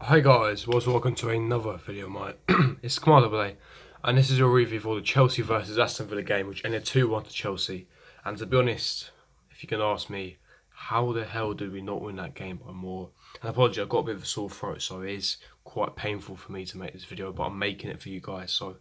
Hi guys, welcome to another video of mine. It's Kamala Blay, and this is a review for the Chelsea versus Aston Villa game, which ended 2-1 to Chelsea. And to be honest, if you can ask me, how the hell did we not win that game by more? And apologies, I've got a bit of a sore throat, so it is quite painful for me to make this video, but I'm making it for you guys. So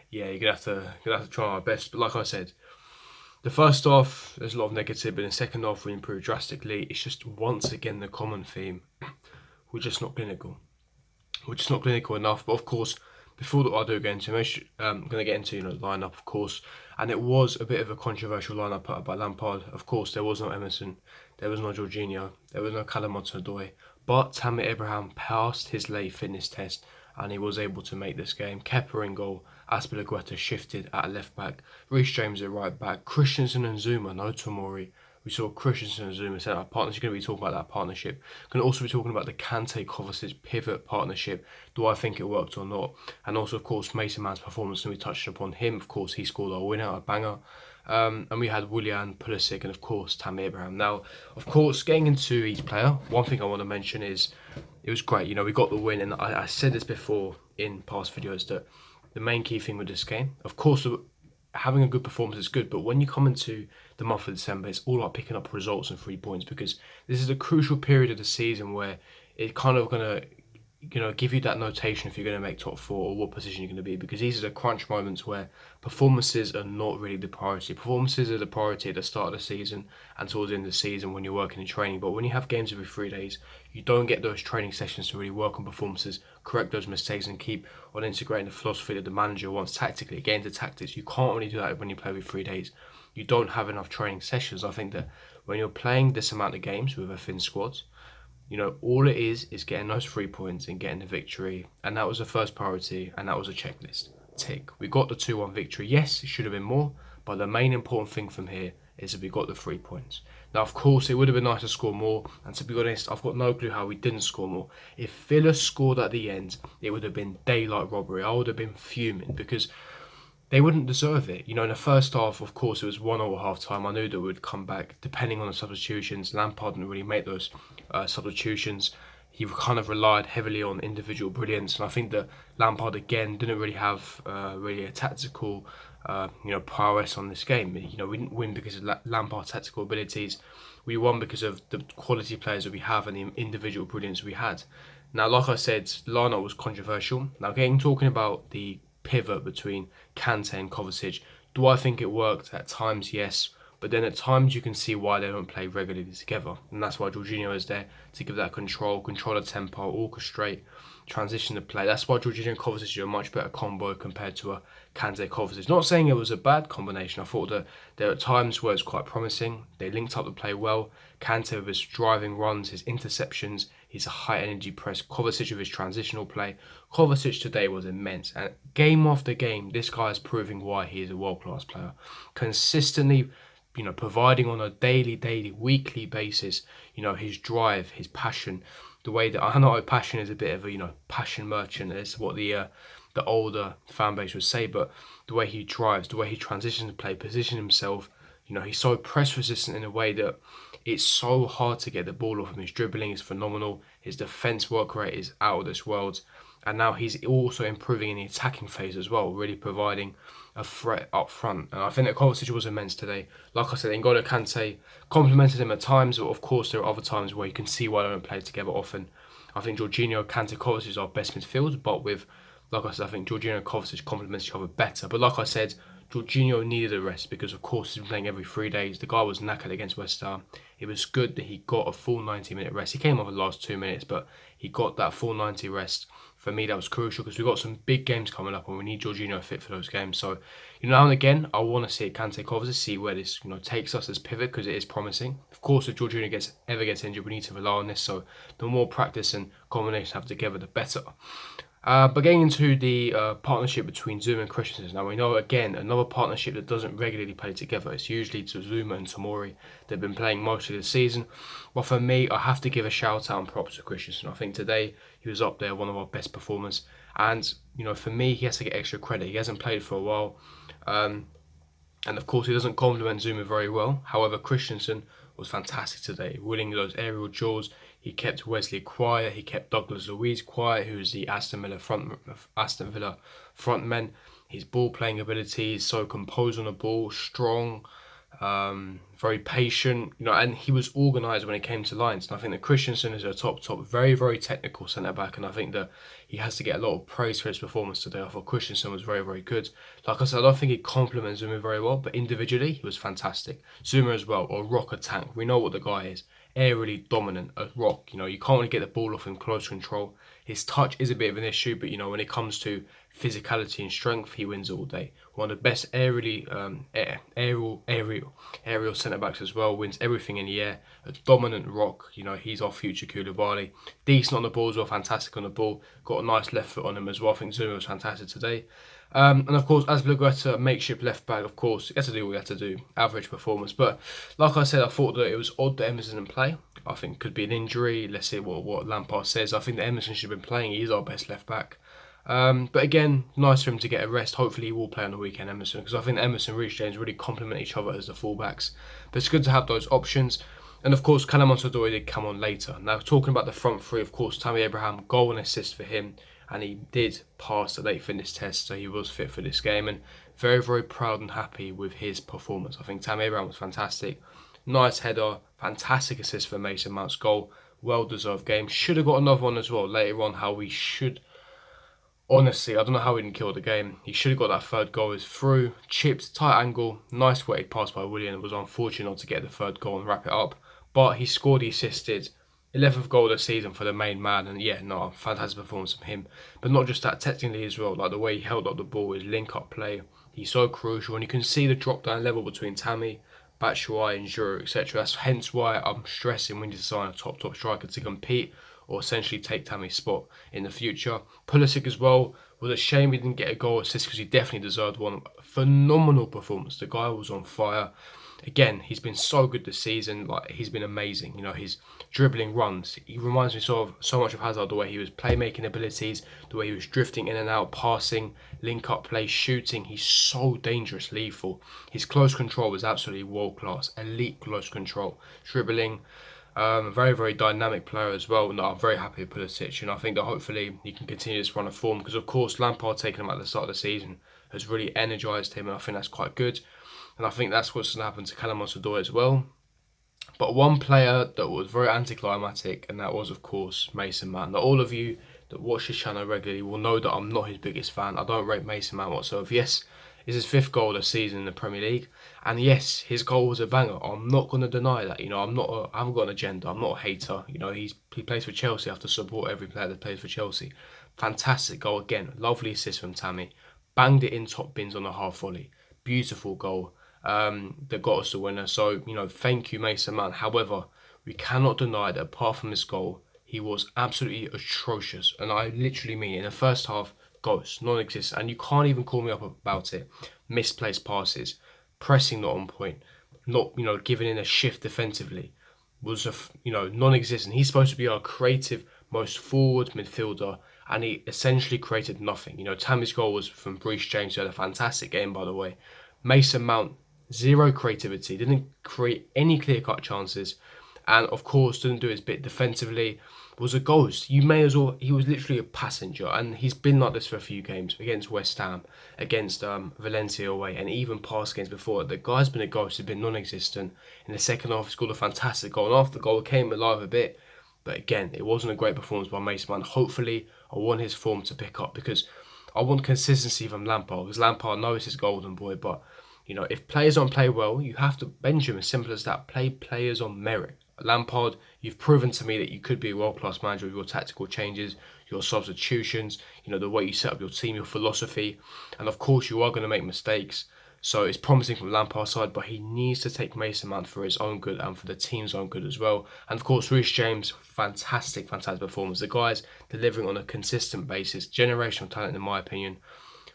yeah, you're gonna have to try our best. But like I said, the first half there's a lot of negative, but in the second half we improved drastically. It's just once again the common theme: we're just not clinical. We're just not clinical enough. But of course, before that I do get into, I'm going to get into the lineup, of course, and it was a bit of a controversial lineup put up by Lampard. Of course, there was no Emerson, there was no Jorginho, there was no Callum Hudson-Odoi, but Tammy Abraham passed his late fitness test and he was able to make this game. Kepa in goal, Azpilicueta shifted at left back, Reece James at right back, Christensen and Zuma, no Tomori. We saw Christensen and Zuma set up partnership. Going to be talking about that partnership. Going to also be talking about the Kante Kovacic pivot partnership. Do I think it worked or not? And also, of course, Mason Mount's performance. And we touched upon him. Of course, he scored our winner, a banger. And we had Willian, Pulisic, and of course Tammy Abraham. Now, of course, getting into each player, one thing I want to mention is it was great. We got the win, and I said this before in past videos that the main key thing with this game, of course, having a good performance is good, but when you come into the month of December, it's all about picking up results and 3 points, because this is a crucial period of the season where it's kind of going to give you that notation if you're going to make top four or what position you're going to be, because these are the crunch moments where performances are not really the priority. Performances are the priority at the start of the season and towards the end of the season when you're working in training. But when you have games every 3 days, you don't get those training sessions to really work on performances, correct those mistakes, and keep on integrating the philosophy that the manager wants tactically. Get into tactics. You can't really do that when you play every 3 days. You don't have enough training sessions. I think that when you're playing this amount of games with a thin squad, all it is getting those 3 points and getting the victory. And that was the first priority, and that was a checklist. Tick. We got the 2-1 victory. Yes, it should have been more, but the main important thing from here is that we got the 3 points. Now, of course, it would have been nice to score more, and to be honest, I've got no clue how we didn't score more. If Villa scored at the end, it would have been daylight robbery. I would have been fuming, because they wouldn't deserve it. In the first half, of course, it was 1-0 at half time. I knew that we would come back depending on the substitutions. Lampard didn't really make those substitutions. He kind of relied heavily on individual brilliance, and I think that Lampard again didn't really have really a tactical prowess on this game. We didn't win because of Lampard's tactical abilities. We won because of the quality players that we have and the individual brilliance we had. Now, like I said, lineup was controversial. Now, talking about the pivot between Kante and Kovacic, do I think it worked? At times, yes. But then at times you can see why they don't play regularly together. And that's why Jorginho is there to give that control the tempo, orchestrate, transition the play. That's why Jorginho and Kovacic are a much better combo compared to a Kante Kovacic. Not saying it was a bad combination. I thought that there are times where it's quite promising. They linked up the play well. Kante with his driving runs, his interceptions, his high energy press. Kovacic with his transitional play. Kovacic today was immense. And game after game, this guy is proving why he is a world-class player. Consistently providing on a daily, weekly basis, his drive, his passion, the way that I know passion is a bit of a, passion merchant, is what the older fan base would say, but the way he drives, the way he transitions to play, position himself, he's so press resistant in a way that it's so hard to get the ball off him. His dribbling is phenomenal. His defense work rate is out of this world. And now he's also improving in the attacking phase as well, really providing a threat up front. And I think that Kovacic was immense today. Like I said, N'Golo Kante complimented him at times, but of course there are other times where you can see why they don't play together often. I think Jorginho, Kante, Kovacic is our best midfield, but like I said, I think Jorginho and Kovacic complement each other better. But like I said, Jorginho needed a rest because, of course, he's been playing every 3 days. The guy was knackered against West Ham. It was good that he got a full 90-minute rest. He came off the last 2 minutes, but he got that full 90 rest. For me, that was crucial because we've got some big games coming up and we need Jorginho fit for those games. So, now and again, I want to see Kante Kovacic, see where this takes us as pivot, because it is promising. Of course, if Jorginho ever gets injured, we need to rely on this. So the more practice and combination have together, the better. But getting into the partnership between Zuma and Christensen. Now, we know, again, another partnership that doesn't regularly play together. It's usually to Zuma and Tomori. They've been playing most of the season. But for me, I have to give a shout out and props to Christensen. I think today he was up there, one of our best performers. And, for me, he has to get extra credit. He hasn't played for a while. And, of course, he doesn't complement Zuma very well. However, Christensen was fantastic today, winning those aerial duels. He kept Wesley quiet. He kept Douglas Luiz quiet, who's the Aston Villa frontman. His ball playing ability is so composed on the ball, strong, very patient, and he was organised when it came to lines. And I think that Christensen is a top, very, very technical centre back, and I think that he has to get a lot of praise for his performance today. I thought Christensen was very, very good. Like I said, I don't think he complements Zuma very well, but individually he was fantastic. Zuma as well, or Rock, a tank. We know what the guy is. Aerially dominant, a Rock. You can't really get the ball off in close control. His touch is a bit of an issue, but when it comes to physicality and strength, he wins all day. One of the best aerial centre backs as well. Wins everything in the air. A dominant Rock. He's our future Koulibaly. Decent on the ball as well. Fantastic on the ball. Got a nice left foot on him as well. I think Zuma was fantastic today. And of course, Azpilicueta, makeshift left back, of course, he had to do what he had to do. Average performance. But like I said, I thought that it was odd that Emerson didn't play. I think could be an injury. Let's see what Lampard says. I think that Emerson should have been playing. He is our best left back. But again, nice for him to get a rest. Hopefully he will play on the weekend, Emerson, because I think Emerson and Reece James really complement each other as the fullbacks. But it's good to have those options. And of course, Callum Hudson-Odoi did come on later. Now, talking about the front three, of course, Tammy Abraham, goal and assist for him. And he did pass the late fitness test, so he was fit for this game. And very, very proud and happy with his performance. I think Tammy Abraham was fantastic. Nice header, fantastic assist for Mason Mount's goal. Well-deserved game. Should have got another one as well later on, how we should... Honestly, I don't know how he didn't kill the game. He should have got that third goal. Is through, chipped, tight angle, nice weighted pass by Willian. It was unfortunate not to get the third goal and wrap it up. But he scored, he assisted. 11th goal of the season for the main man, and fantastic performance from him. But not just that, technically as well, like the way he held up the ball, his link-up play, he's so crucial, and you can see the drop-down level between Tammy, Batshuayi and Giroud, etc. That's hence why I'm stressing we need to sign a top striker to compete or essentially take Tammy's spot in the future. Pulisic as well, was a shame he didn't get a goal assist because he definitely deserved one. Phenomenal performance, the guy was on fire. Again, he's been so good this season. Like, he's been amazing. His dribbling runs. He reminds me so much of Hazard. The way he was playmaking abilities, the way he was drifting in and out, passing, link-up play, shooting. He's so dangerous, lethal. His close control was absolutely world class. Elite close control, dribbling. Very, very dynamic player as well. No, I'm very happy with Pulisic, and I think that hopefully he can continue this run of form because, of course, Lampard taking him at the start of the season has really energised him, and I think that's quite good. And I think that's what's going to happen to Callum Hudson-Odoi as well. But one player that was very anticlimactic, and that was, of course, Mason Mount. Now, all of you that watch this channel regularly will know that I'm not his biggest fan. I don't rate Mason Mount whatsoever. Yes, it's his 5th goal of the season in the Premier League. And yes, his goal was a banger. I'm not going to deny that. I haven't got an agenda. I'm not a hater. He plays for Chelsea. I have to support every player that plays for Chelsea. Fantastic goal again. Lovely assist from Tammy. Banged it in top bins on a half volley. Beautiful goal. That got us the winner. So, thank you, Mason Mount. However, we cannot deny that apart from this goal, he was absolutely atrocious. And I literally mean in the first half, ghost, non-existent. And you can't even call me up about it. Misplaced passes, pressing not on point, not, giving in a shift defensively was, non-existent. He's supposed to be our creative, most forward midfielder, and he essentially created nothing. Tammy's goal was from Reece James, who had a fantastic game, by the way. Mason Mount, zero creativity, didn't create any clear-cut chances, and of course didn't do his bit defensively. Was a ghost. He was literally a passenger, and he's been like this for a few games against West Ham, against Valencia away, and even past games before. The guy's been a ghost. He's been non-existent. In the second half, he scored a fantastic goal, and after the goal, came alive a bit. But again, it wasn't a great performance by Mason Mount. Hopefully, I want his form to pick up because I want consistency from Lampard. Because Lampard knows his golden boy, but if players don't play well, you have to bench them. As simple as that. Play players on merit. Lampard, you've proven to me that you could be a world-class manager with your tactical changes, your substitutions, the way you set up your team, your philosophy. And of course, you are going to make mistakes. So it's promising from Lampard's side, but he needs to take Mason Mount for his own good and for the team's own good as well. And of course, Reece James, fantastic performance. The guy's delivering on a consistent basis. Generational talent, in my opinion.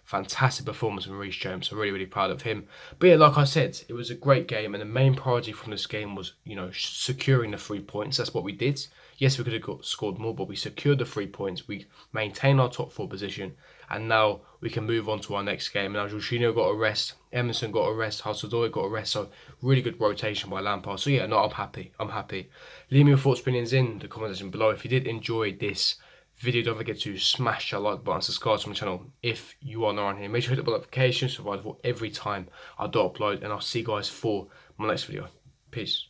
fantastic performance from Reece James. So really proud of him. But yeah, like I said, it was a great game, and the main priority from this game was, securing the 3 points. That's what we did. Yes, we could have scored more, but we secured the 3 points. We maintained our top 4 position, and now we can move on to our next game. Now Jorginho got a rest, Emerson got a rest, Hudson-Odoi got a rest. So really good rotation by Lampard. So yeah, no, I'm happy. Leave me your thoughts, opinions in the comment section below. If you did enjoy this video, don't forget to smash that like button, subscribe to my channel if you are not on here. Make sure you hit the notifications so for every time I do upload, and I'll see you guys for my next video. Peace.